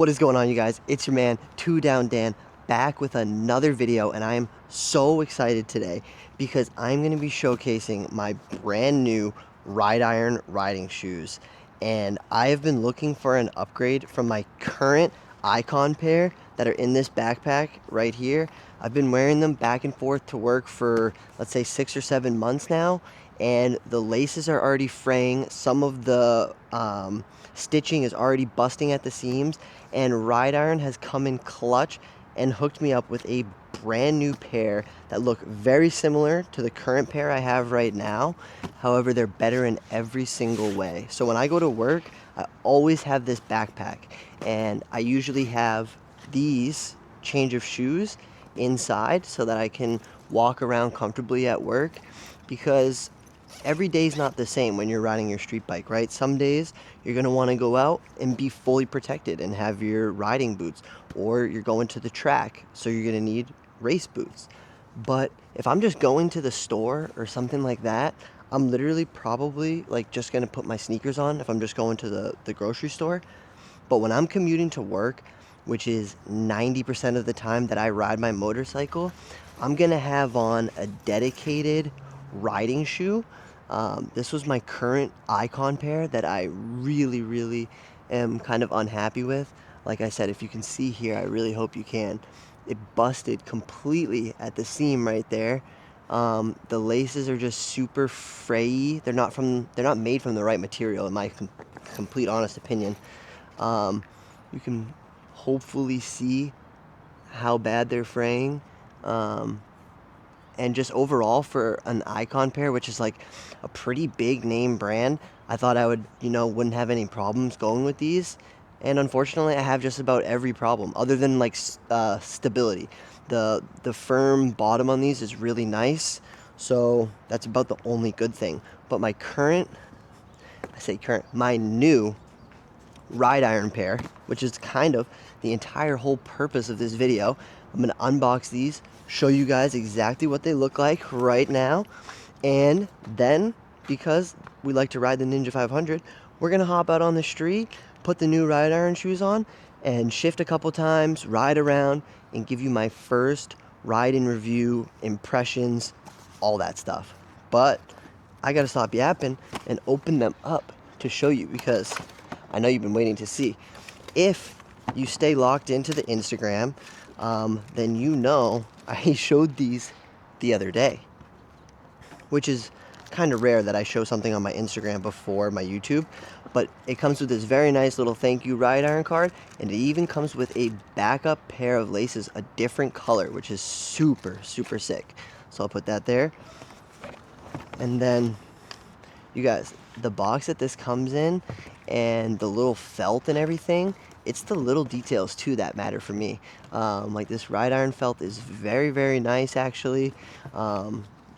What is going on, you guys? It's your man, 2Down Dan, back with another video, and I am so excited today because I'm going to be showcasing my brand new Rideiron riding shoes. And I have been looking for an upgrade from my current Icon pair that are in this backpack right here. I've been wearing them back and forth to work for, let's say, 6 or 7 months now, and the laces are already fraying. Some of the stitching is already busting at the seams, and Rideiron has come in clutch and hooked me up with a brand new pair that look very similar to the current pair I have right now. However, they're better in every single way. So when I go to work, I always have this backpack, and I usually have these change of shoes inside so that I can walk around comfortably at work, because every day's not the same when you're riding your street bike, right? Some days you're going to want to go out and be fully protected and have your riding boots, or you're going to the track, so you're going to need race boots. But if I'm just going to the store or something like that, I'm literally probably like just going to put my sneakers on if I'm just going to the grocery store. But when I'm commuting to work, which is 90% of the time that I ride my motorcycle, I'm going to have on a dedicated riding shoe. This was my current Icon pair that I really am kind of unhappy with. Like I said, if you can see here, I really hope you can. It busted completely at the seam right there. The laces are just super frayy. They're not made from the right material, in my complete honest opinion. You can hopefully see how bad they're fraying. And just overall, for an Icon pair, which is like a pretty big name brand, I thought I would, wouldn't have any problems going with these. And unfortunately, I have just about every problem, other than like stability. The firm bottom on these is really nice, so that's about the only good thing. But my my new Rideiron pair, which is kind of the entire whole purpose of this video. I'm going to unbox these, show you guys exactly what they look like right now, and then, because we like to ride the Ninja 500, we're going to hop out on the street, put the new Rideiron shoes on, and shift a couple times, ride around, and give you my first ride and review, impressions, all that stuff. But I got to stop yapping and open them up to show you, because I know you've been waiting to see. If you stay locked into the Instagram, then you know I showed these the other day, which is kind of rare that I show something on my Instagram before my YouTube. But it comes with this very nice little thank you Rideiron card, and it even comes with a backup pair of laces, a different color, which is super sick. So I'll put that there. And then, you guys, the box that this comes in and the little felt and everything, it's the little details too that matter for me. Like this Rideiron felt is very nice, actually.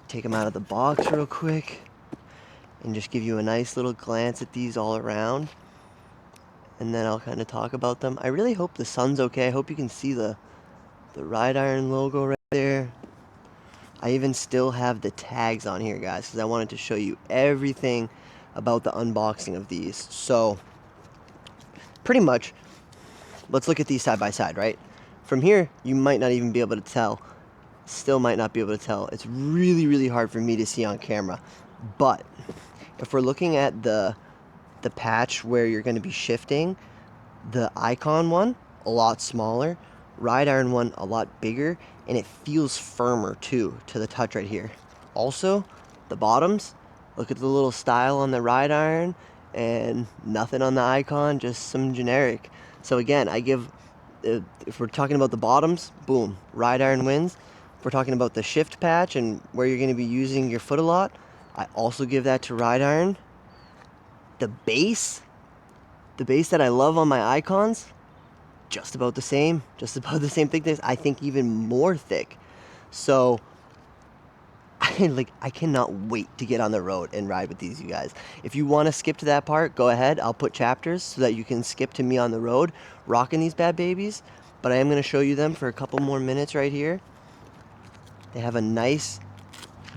Take them out of the box real quick and just give you a nice little glance at these all around, and then I'll kind of talk about them. I really hope the sun's okay. I hope you can see the Rideiron logo right there. I even still have the tags on here, guys, because I wanted to show you everything about the unboxing of these. So pretty much, let's look at these side by side, right? From here, you might not even be able to tell. Still might not be able to tell. It's really hard for me to see on camera. But if we're looking at the patch where you're going to be shifting, the Icon one, a lot smaller, Rideiron one, a lot bigger, and it feels firmer too to the touch right here. Also, the bottoms, look at the little style on the Rideiron, and nothing on the Icon, just some generic. So again, I give, if we're talking about the bottoms, boom, Rideiron wins. If we're talking about the shift patch and where you're going to be using your foot a lot, I also give that to Rideiron. The base that I love on my Icons, just about the same thickness. I think even more thick. So I cannot wait to get on the road and ride with these, you guys. If you want to skip to that part, go ahead. I'll put chapters so that you can skip to me on the road rocking these bad babies. But I am going to show you them for a couple more minutes right here. They have a nice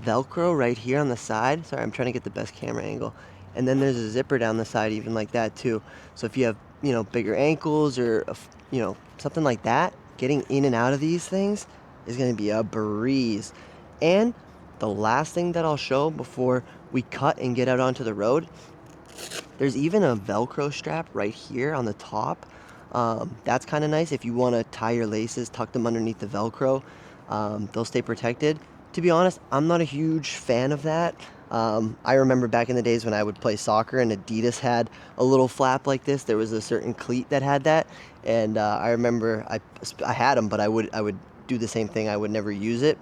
Velcro right here on the side. Sorry, I'm trying to get the best camera angle. And then there's a zipper down the side even like that too. So if you have you know, bigger ankles or, you know, something like that, getting in and out of these things is going to be a breeze. And the last thing that I'll show before we cut and get out onto the road, there's even a Velcro strap right here on the top. That's kind of nice if you want to tie your laces, tuck them underneath the Velcro. They'll stay protected. To be honest, I'm not a huge fan of that. I remember back in the days when I would play soccer and Adidas had a little flap like this. There was a certain cleat that had that, and I remember I had them, but I would do the same thing. I would never use it,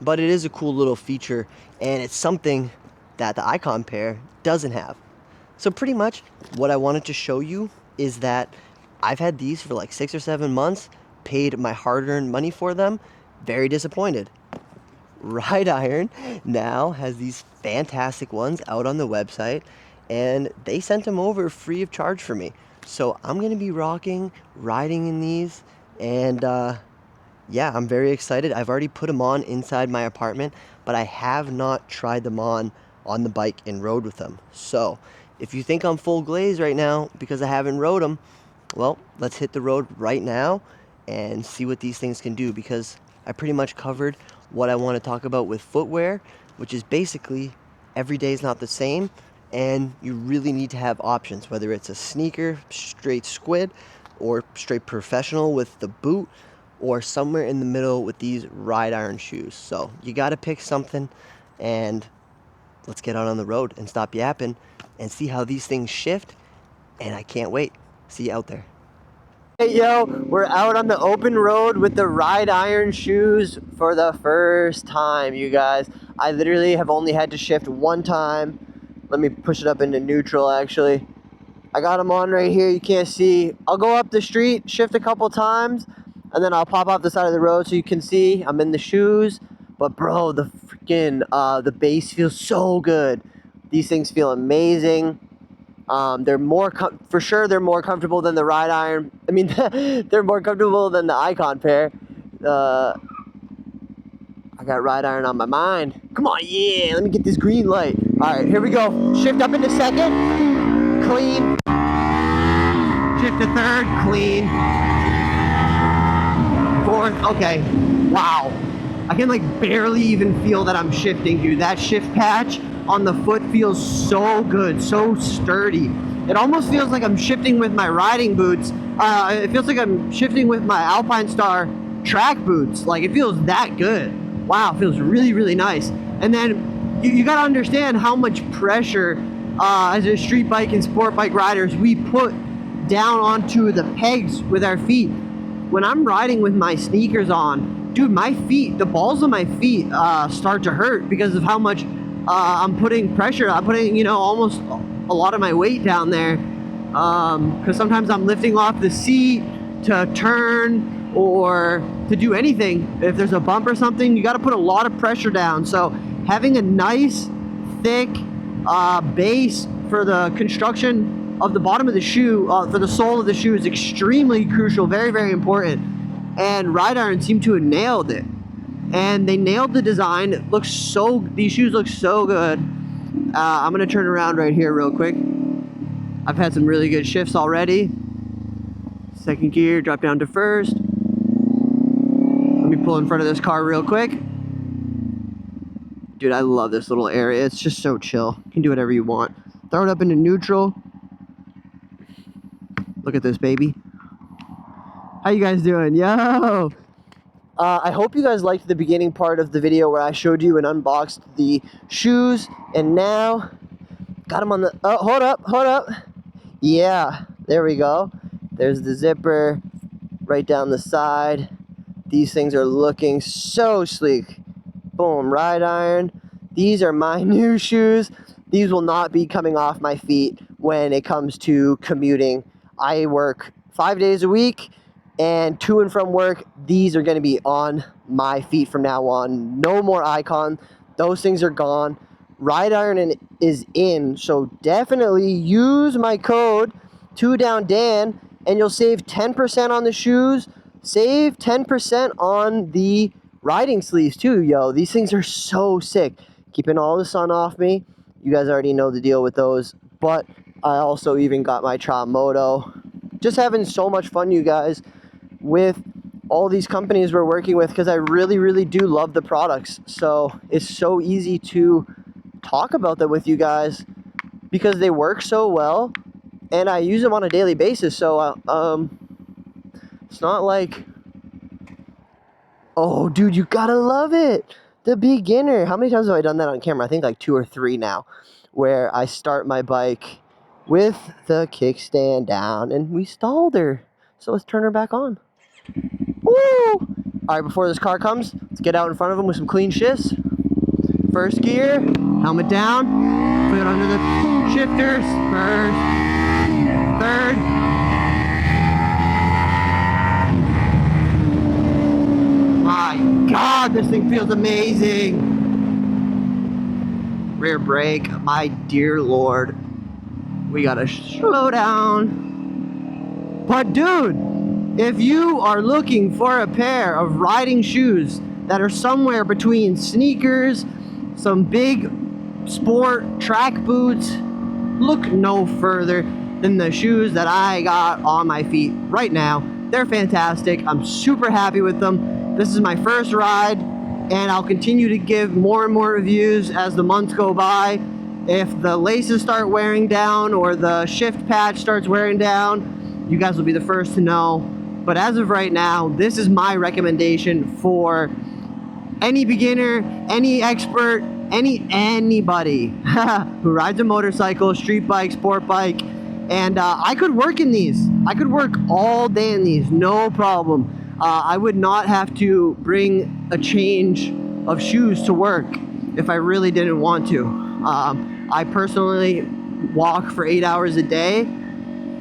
but it is a cool little feature, and it's something that the Icon pair doesn't have. So pretty much what I wanted to show you is that I've had these for like 6 or 7 months, paid my hard-earned money for them, very disappointed. Rideiron now has these fantastic ones out on the website, and they sent them over free of charge for me. So I'm going to be riding in these, and yeah, I'm very excited. I've already put them on inside my apartment, but I have not tried them on the bike and rode with them. So if you think I'm full glaze right now because I haven't rode them, well, let's hit the road right now and see what these things can do, because I pretty much covered what I want to talk about with footwear, which is basically every day is not the same, and you really need to have options, whether it's a sneaker, straight squid, or straight professional with the boot, or somewhere in the middle with these Rideiron shoes. So you got to pick something, and let's get out on the road and stop yapping and see how these things shift, and I can't wait. See you out there. Hey yo, we're out on the open road with the Rideiron shoes for the first time, you guys. I literally have only had to shift one time. Let me push it up into neutral actually. I got them on right here, you can't see. I'll go up the street, shift a couple times, and then I'll pop off the side of the road so you can see I'm in the shoes. But bro, the freaking, the base feels so good. These things feel amazing. They're more, for sure they're more comfortable than the Rideiron. I mean, they're more comfortable than the Icon pair. I got Rideiron on my mind. Come on, yeah, let me get this green light. All right, here we go. Shift up into second, clean. Shift to third, clean. Fourth, okay, wow. I can like barely even feel that I'm shifting, dude. That shift patch on the foot feels so good, so sturdy. It almost feels like I'm shifting with my riding boots. It feels like I'm shifting with my Alpine Star track boots. Like, it feels that good. Wow, it feels really, really nice. And then you gotta understand how much pressure as a street bike and sport bike riders we put down onto the pegs with our feet. When I'm riding with my sneakers on, dude, my feet, the balls of my feet start to hurt because of how much I'm putting pressure. I'm putting, you know, almost a lot of my weight down there. Because sometimes I'm lifting off the seat to turn or to do anything. If there's a bump or something, you got to put a lot of pressure down. So having a nice, thick base for the construction of the bottom of the shoe, for the sole of the shoe, is extremely crucial. Very, very important. And Rideiron seemed to have nailed it. And they nailed the design. It looks so, these shoes look so good. I'm gonna turn around right here real quick. I've had some really good shifts already. Second gear, drop down to first. Let me pull in front of this car real quick. Dude, I love this little area. It's just so chill. You can do whatever you want. Throw it up into neutral. Look at this, baby. How you guys doing? Yo! I hope you guys liked the beginning part of the video where I showed you and unboxed the shoes, and now got them on the, oh, hold up. Yeah, there we go. There's the zipper right down the side. These things are looking so sleek. Boom, Rideiron. These are my new shoes. These will not be coming off my feet when it comes to commuting. I work 5 days a week, and to and from work, these are going to be on my feet from now on. No more Icon. Those things are gone. Rideiron is in, so definitely use my code 2DownDan, and you'll save 10% on the shoes. Save 10% on the riding sleeves too, yo. These things are so sick. Keeping all the sun off me. You guys already know the deal with those. But I also even got my Tramoto just having so much fun, you guys, with all these companies we're working with, because I really, really do love the products. So it's so easy to talk about them with you guys because they work so well and I use them on a daily basis. So it's not like, oh dude, you gotta love it, the beginner. How many times have I done that on camera? I think like 2 or 3 now, where I start my bike with the kickstand down and we stalled her. So let's turn her back on. Woo! All right, before this car comes, let's get out in front of them with some clean shifts. First gear, helmet down, put it under the shifters, first, third. My God, this thing feels amazing. Rear brake, my dear Lord. We gotta slow down. But dude, if you are looking for a pair of riding shoes that are somewhere between sneakers, some big sport track boots, look no further than the shoes that I got on my feet right now. They're fantastic. I'm super happy with them. This is my first ride, and I'll continue to give more and more reviews as the months go by. If the laces start wearing down or the shift patch starts wearing down, you guys will be the first to know. But as of right now, this is my recommendation for any beginner, any expert, anybody who rides a motorcycle, street bike, sport bike. And I could work in these. I could work all day in these, no problem. I would not have to bring a change of shoes to work if I really didn't want to. I personally walk for 8 hours a day.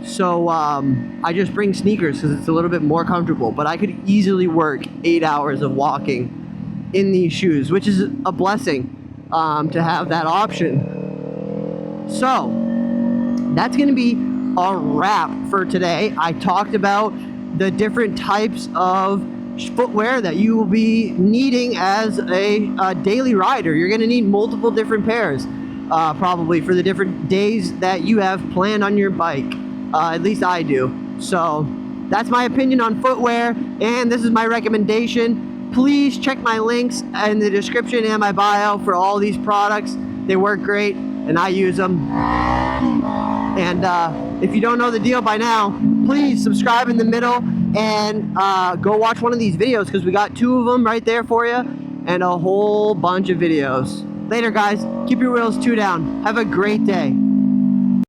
So I just bring sneakers because it's a little bit more comfortable, but I could easily work 8 hours of walking in these shoes, which is a blessing to have that option. So that's going to be a wrap for today. I talked about the different types of footwear that you will be needing as a daily rider. You're going to need multiple different pairs, probably for the different days that you have planned on your bike. At least I do. So that's my opinion on footwear, and this is my recommendation. Please check my links in the description and my bio for all these products. They work great, and I use them. And if you don't know the deal by now, please subscribe in the middle and go watch one of these videos, because we got 2 of them right there for you and a whole bunch of videos. Later, guys. Keep your wheels 2 down. Have a great day.